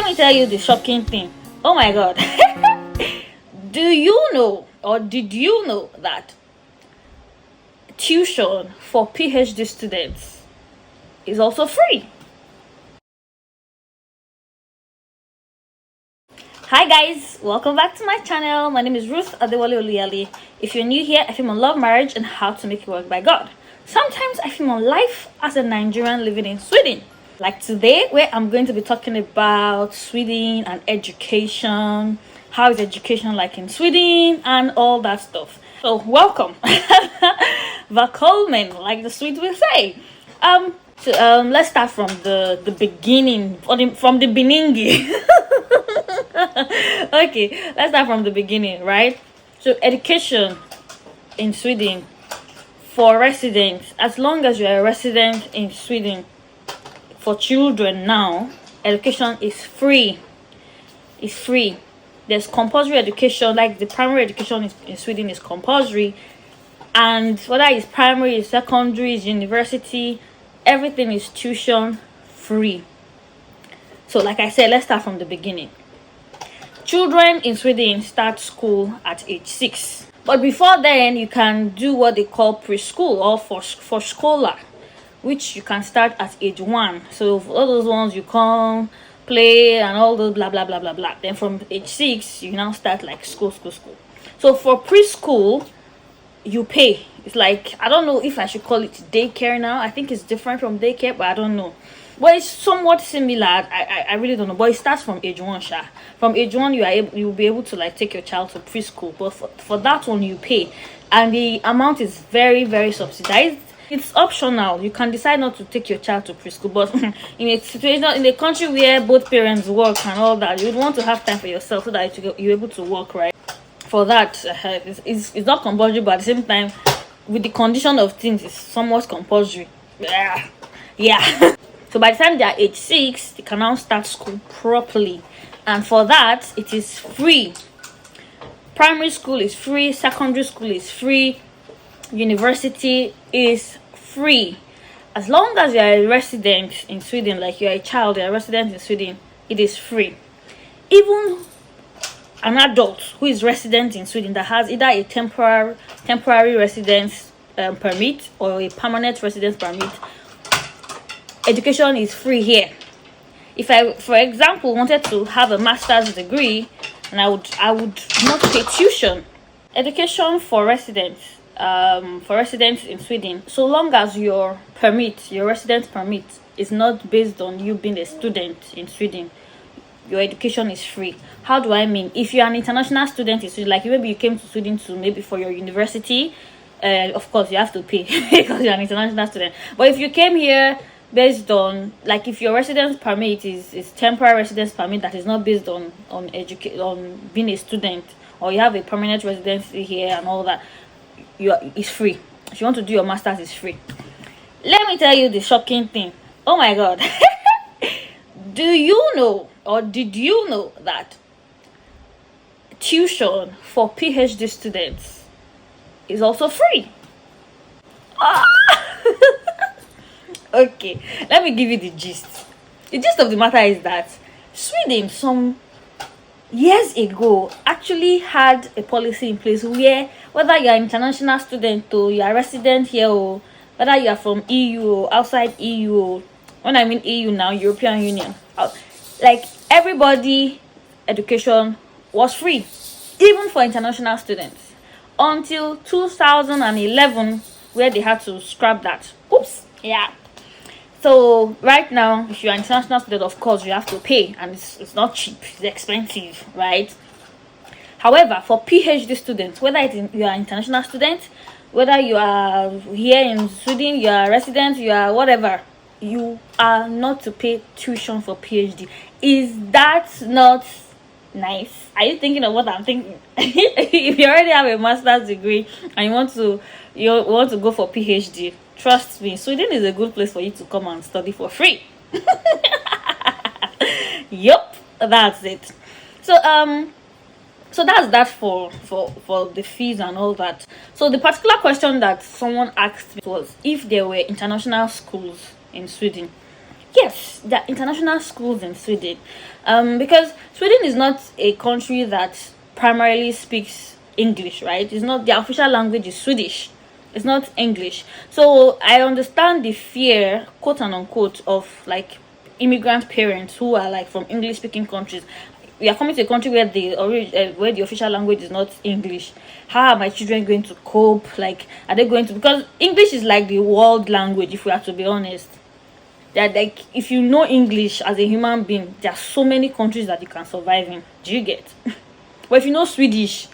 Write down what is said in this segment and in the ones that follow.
Let me tell you the shocking thing. Oh my god. Do you know, or did you know, that tuition for PhD students is also free? Hi guys, welcome back to my channel. My name is Ruth Adewale Oluyale. If you're new here, I film on love, marriage, and how to make it work by God. Sometimes I film on life as a Nigerian living in Sweden. Like today, where I'm going to be talking about Sweden and education. How is education like in Sweden and all that stuff. So welcome. Välkommen, like the Swedes will say. Let's start from the beginning, from the beginning. Okay, let's start from the beginning, right? So education in Sweden for residents, as long as you're a resident in Sweden, for children now, education is free. It's free. There's compulsory education, like the primary education in Sweden is compulsory, and whether it's primary, secondary, university, everything is tuition free. So like I said, let's start from the beginning. Children in Sweden start school at age 6, but before then you can do what they call preschool or for scholar, which you can start at age 1. So for all those ones, you come play and all those blah blah blah blah blah. Then from age 6 you now start like school. So for preschool you pay. It's like, I don't know if I should call it daycare now. I think it's different from daycare, but I don't know. But it's somewhat similar. I really don't know. But it starts from age 1, sha. From age 1, you'll be able to like take your child to preschool. But for that one, you pay, and the amount is very, very subsidized. It's optional. You can decide not to take your child to preschool. But in a situation, in a country where both parents work and all that, you'd want to have time for yourself so that you're able to work, right? For that, it's not compulsory, but at the same time, with the condition of things, it's somewhat compulsory. Yeah. So by the time they are age 6, they can now start school properly, and for that it is free. Primary school is free, secondary school is free, university is free. As long as you are a resident in Sweden, like you are a child, you are a resident in Sweden, it is free. Even an adult who is resident in Sweden that has either a temporary residence permit or a permanent residence permit, education is free here. If I, for example, wanted to have a master's degree, and I would not pay tuition. Education for residents in Sweden, so long as your residence permit is not based on you being a student in Sweden, your education is free. How do I mean? If you're an international student in Sweden, like maybe you came to Sweden to maybe for your university, of course you have to pay because you're an international student. But if you came here based on, like, if your residence permit is temporary residence permit that is not based on being a student, or you have a permanent residency here and all that, it's free. If you want to do your master's, it's free. Let me tell you the shocking thing. Oh my god. Do you know, or did you know, that tuition for PhD students is also free? Okay, let me give you the gist. The gist of the matter is that Sweden some years ago actually had a policy in place where whether you're an international student or you're a resident here, or whether you are from EU or outside EU, or when I mean EU now, European Union, like everybody, education was free, even for international students, until 2011, where they had to scrap that. Oops. Yeah. So right now, if you're an international student, of course you have to pay, and it's not cheap, it's expensive, right? However, for PhD students, whether you are an international student, whether you are here in Sweden, you are a resident, you are whatever, you are not to pay tuition for PhD. Is that not nice? Are you thinking of what I'm thinking? If you already have a master's degree and you want to go for PhD, trust me, Sweden is a good place for you to come and study for free. Yup, that's it. So that's that for the fees and all that. So the particular question that someone asked me was if there were international schools in Sweden. yes, there are international schools in Sweden, because Sweden is not a country that primarily speaks English, right? It's not, their official language is Swedish. It's not English. So I understand the fear, quote and unquote, of like immigrant parents who are like from English speaking countries. We are coming to a country where where the official language is not English. How are my children going to cope? Like, are they going to, because English is like the world language, if we are to be honest. That, like, if you know English as a human being, there are so many countries that you can survive in. Do you get? But if you know Swedish,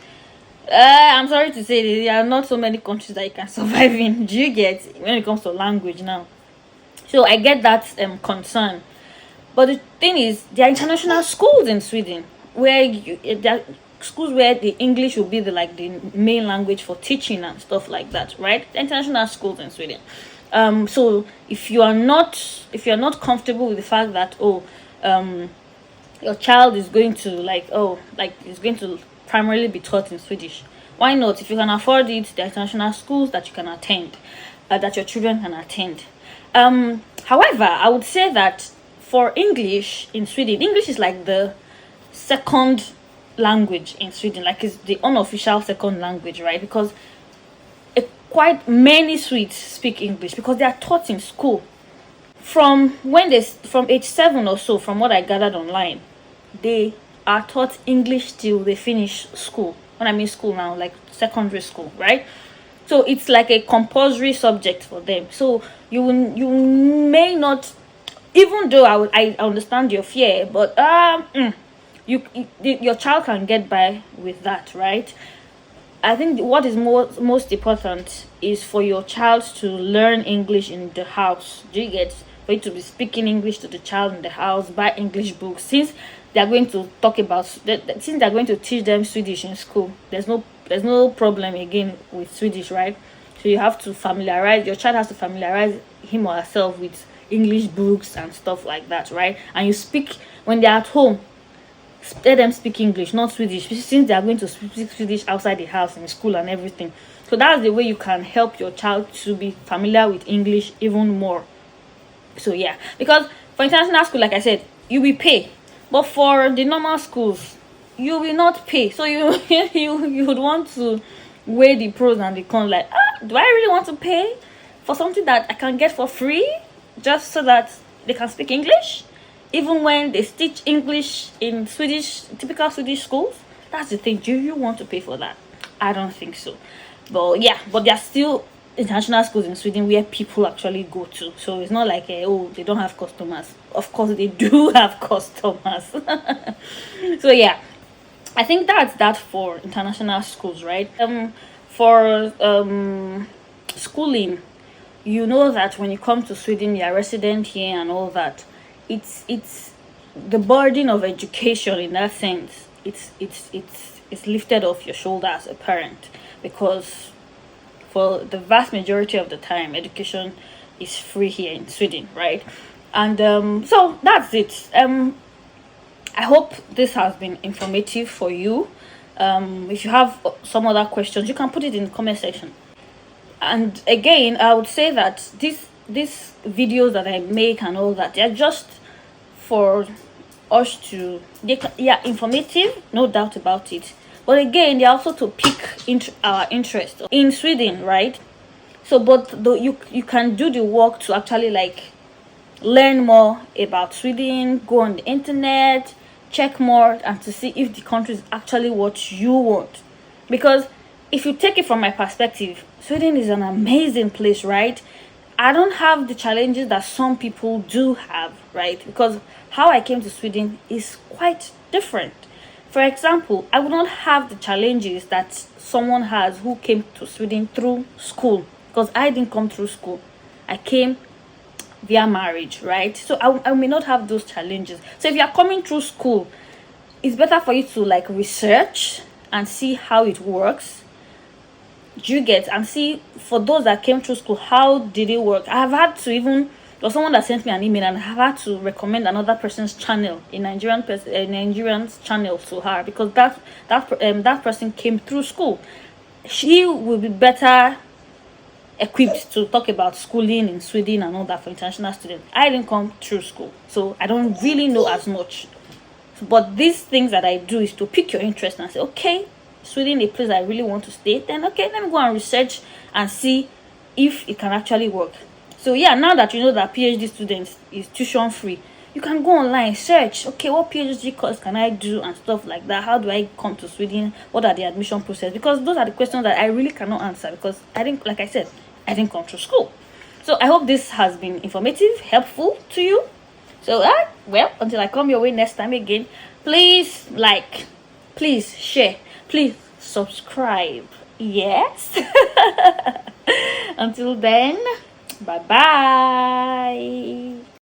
I'm sorry to say, there are not so many countries that you can survive in. Do you get, when it comes to language now? So I get that concern. But the thing is, there are international schools in Sweden where there are schools where the English will be the like the main language for teaching and stuff like that, right? International schools in Sweden. So if you are not comfortable with the fact that your child is going to is going to primarily be taught in Swedish, why not? If you can afford it, there are international schools that you can attend, that your children can attend. However, I would say that for English in Sweden, English is like the second language in Sweden, like it's the unofficial second language, right? Because quite many Swedes speak English because they are taught in school from age 7 or so. From what I gathered online, they are taught English till they finish school. When I mean school now, like secondary school, right? So it's like a compulsory subject for them. So you may not, even though I understand your fear, but your child can get by with that, right? I think what is most important is for your child to learn English in the house. Do you get? For you to be speaking English to the child in the house, buy English books. Since they are going to since they are going to teach them Swedish in school, there's no problem again with Swedish, right? So you have to your child has to familiarize him or herself with English books and stuff like that, right? And you speak when they're at home. Let them speak English, not Swedish, since they are going to speak Swedish outside the house in school and everything. So that's the way you can help your child to be familiar with English even more. So yeah, because for international school, like I said, you will pay, but for the normal schools, you will not pay. So you you would want to weigh the pros and the cons. Like, do I really want to pay for something that I can get for free just so that they can speak English? Even when they teach English in typical Swedish schools, that's the thing. Do you want to pay for that? I don't think so. But yeah, but there are still international schools in Sweden where people actually go to. So it's not like, they don't have customers. Of course, they do have customers. So yeah, I think that's that for international schools, right? For schooling, you know that when you come to Sweden, you're a resident here and all that. It's the burden of education in that sense. It's lifted off your shoulder as a parent, because for the vast majority of the time, education is free here in Sweden, right? And so that's it. I hope this has been informative for you. If you have some other questions, you can put it in the comment section. And again, I would say that these videos that I make and all that, they're just for us to, informative, no doubt about it. But again, they're also to pique our interest in Sweden, right? So, but you can do the work to actually like learn more about Sweden, go on the internet, check more, and to see if the country is actually what you want. Because if you take it from my perspective, Sweden is an amazing place, right? I don't have the challenges that some people do have, right? Because how I came to Sweden is quite different. For example, I would not have the challenges that someone has who came to Sweden through school, because I didn't come through school. I came via marriage, right? So I may not have those challenges. So if you are coming through school, it's better for you to like research and see how it works. Do you get? And see, for those that came through school, how did it work? I have had to there was someone that sent me an email, and I have had to recommend another person's channel, a Nigerian's channel to her, because that person came through school. She will be better equipped to talk about schooling in Sweden and all that for international students. I didn't come through school, so I don't really know as much. But these things that I do is to pick your interest and say, okay, Sweden, a place I really want to stay, then okay, let me go and research and see if it can actually work. So yeah, now that you know that PhD students is tuition free, you can go online, search, okay, what PhD course can I do and stuff like that. How do I come to Sweden? What are the admission process? Because those are the questions that I really cannot answer, because I didn't, like I said, I didn't come through school. So I hope this has been informative, helpful to you. So well, until I come your way next time again, please like, please share, please subscribe. Yes. Until then, bye bye.